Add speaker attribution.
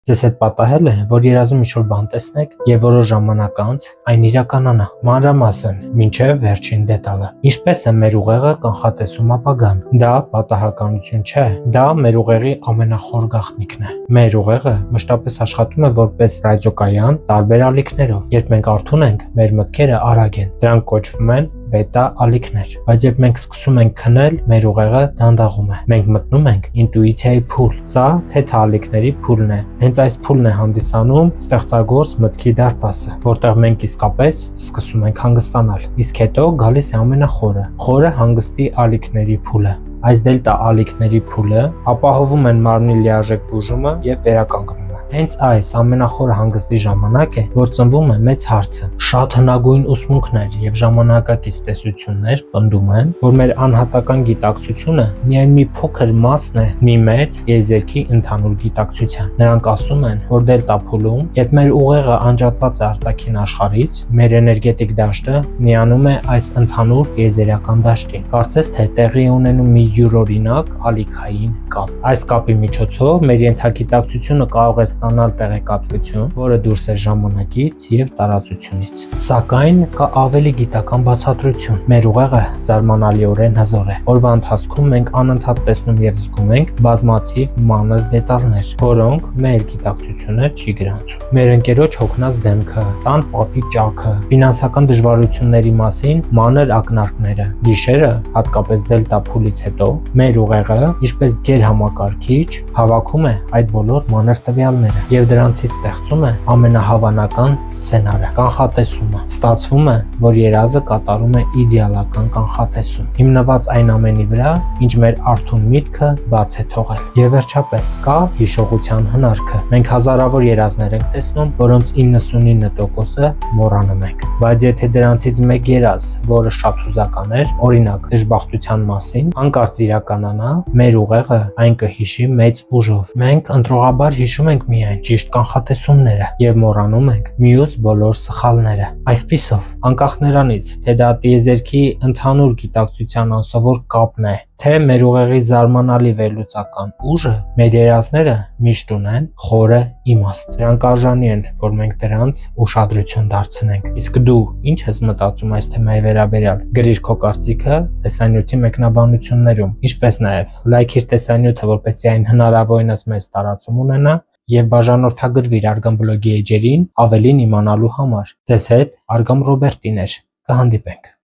Speaker 1: Ձեզ հետ պատահել է, որ երազում ինչ-որ բան տեսնեք եւ որոշ ժամանակ անց այն իրականանա, մանրամասն, մինչեւ վերջին դետալը։ Ինչպես է մեր ուղեղը կանխատեսում ապագան։ Դա պատահականություն չէ, դա մեր ուղեղի ամենախոր գաղտնիքն է։ Մեր ուղեղը մշտապես աշխատում է որպես ռադիոկայան տարբեր ալիքներով։ Երբ մենք արթուն ենք, մեր մտքերը արագ են։ Դրանք կոչվում են բետա ալիքներ, բայց երբ մենք սկսում ենք քնել, մեր ուղեղը դանդաղում է։ Մենք մտնում ենք ինտուիցիայի փուլ։ Սա թեթա ալիքների փուլն է։ Հենց այս փուլն է հանդիսանում ստեղծագործ մտքի դարպասը, որտեղ մենք իսկապես սկսում ենք հանգստանալ։ Իսկ հետո գալիս է ամենախորը, խորը հանգստի ալիքների փուլը։ Այս դելտա ալիքների փուլը ապահովում են մարմնի լիարժեք բուժումը եւ վերականգնումը։ Հենց այս ամենախորը հանգստի ժամանակ է, որ ծնվում է մեծ հարցը։ Շատ հնագույն ուսմունքներ եւ ժամանակակից տեսություններ պնդում են, որ մեր անհատական գիտակցությունը միայն մի փոքր մասն է մի մեծ եզերքի ընդհանուր գիտակցության։ Նրանք ասում են, որ դելտա փուլում, երբ մեր ուղեղը անջատված է արտաքին աշխարհից, մեր էներգետիկ դաշտը միանում է այս ընդհանուր եզերական դաշտին։ Կարծես թե տեղի ունենում մի յուրօրինակ ալիքային կապ։ Այս կապի միջոցով մեր ենթագիտակցությունը կարող է ստանալ տեղեկատվություն, որը դուրս է ժամանակից եւ տարածությունից։ Սակայն կա ավելի գիտական բացատրություն։ Մեր ուղեղը զարմանալիորեն հզոր է։ Օրվա ընթացքում մենք անընդհատ տեսնում եւ զգում ենք բազմաթիվ մանր դետալներ, որոնք մեր գիտակցությունը չի գրանցում։ Մեր ընկերոջ հոգնած դեմքը, տան պատի ճաքը, ֆինանսական դժվարությունների մասին մանր ակնարկները։ Գիշերը, հատկապես դելտա փուլից հետո, մեր ուղեղը, ինչպես գերհամակարգիչ, հավաքում է այդ բոլոր մանր տվյալները եւ դրանցից ստեղծում է ամենահավանական սցենարը՝ կանխատեսումը։ Ստացվում է, որ երազը կատարում է իդեալական կանխատեսում, հիմնված այն ամենի վրա, ինչ մեր արթուն միտքը բաց է թողել։ Եվ վերջապես կա հիշողության հնարքը։ Մենք հազարավոր երազներ ենք տեսնում, որոնց 99%-ը մոռանում ենք։ Բայց եթե դրանցից մեկ երազ, որը շատ հուզական էր, օրինակ դժբախտության մասին, անկարծ իրականանա, մեր ուղեղը այն կհիշի մեծ ուժով։ Մենք ընտրողաբար հիշում ենք միայն ճիշտ կանխատեսումները եւ մոռանում ենք մյուս բոլոր սխալները։ Այսպիսով, անկախ նրանից, թե դա տիեզերքի ընդհանուր գիտակցության անսովոր կապն է, թե մեր ուղեղի զարմանալի վերլուծական ուժը, մեր երազները միշտ ունեն խորը իմաստ։ Դրանք արժանի են, որ մենք դրանց ուշադրություն դարձնենք։ Իսկ դու ինչ ես մտածում այս թեմայի վերաբերյալ։ Գրիր քո կարծիքը տեսանյութի մեկնաբանություններում, ինչպես նաև լայքիր տեսանյութը, որպեսզի այն հնարավորինս մեծ տարածում ունենա, եւ բաժանորդագրվիր Արգամ բլոգի էջերին ավելին իմանալու համար։ Ձեզ հետ Արգամ Ռոբերտին էր։ Կհանդիպենք։